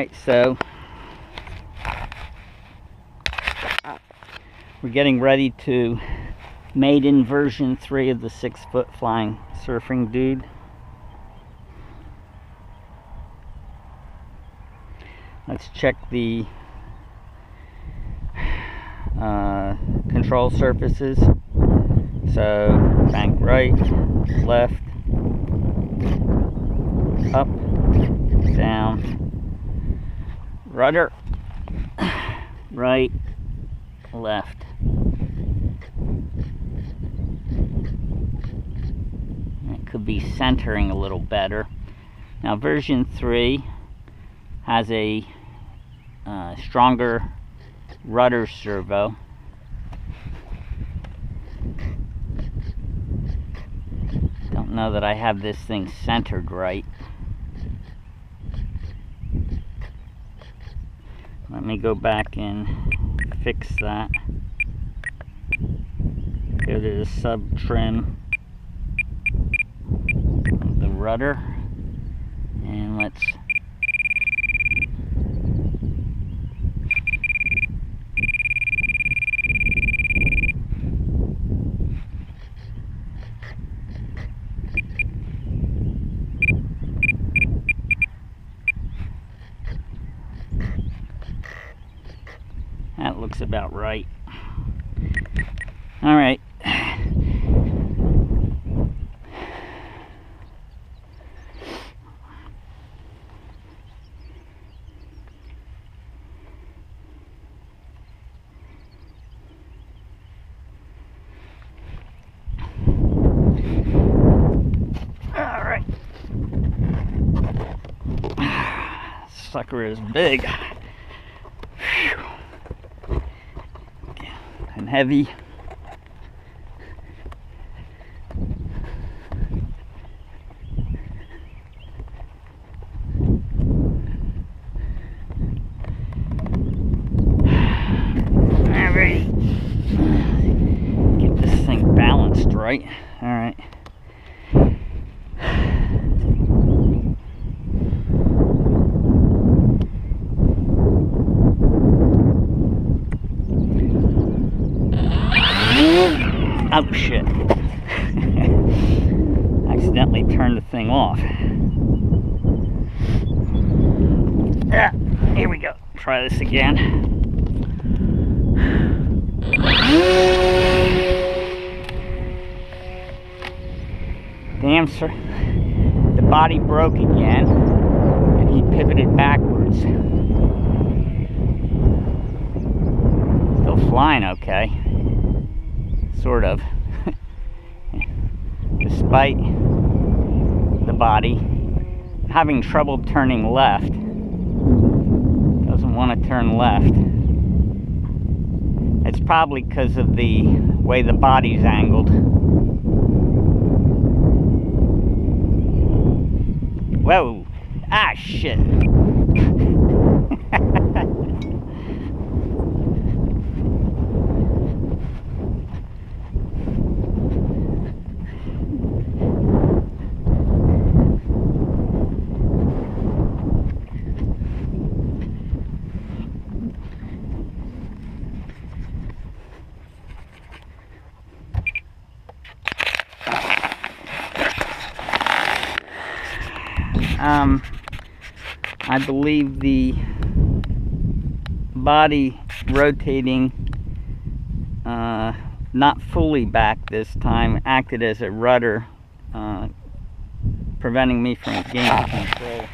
Alright, so we're getting ready to mate in version 3 of the 6-foot flying surfing dude. Let's check the control surfaces. So bank right, left, up, down, rudder, right, left. It could be centering a little better. Now version 3 has a stronger rudder servo. Don't know that I have this thing centered right. Let me go back and fix that. Go to the sub trim of the rudder, and let's that looks about right. All right. All right. Sucker is big. And heavy. Alright. Get this thing balanced right. Alright. Oh shit. Accidentally turned the thing off. Ah, here we go. Try this again. Damn, sir. The body broke again, and he pivoted backwards. Still flying okay. Sort of. Despite the body having trouble turning left. Doesn't want to turn left. It's probably because of the way the body's angled. Whoa! Ah, shit! I believe the body rotating not fully back this time acted as a rudder, preventing me from gaining control.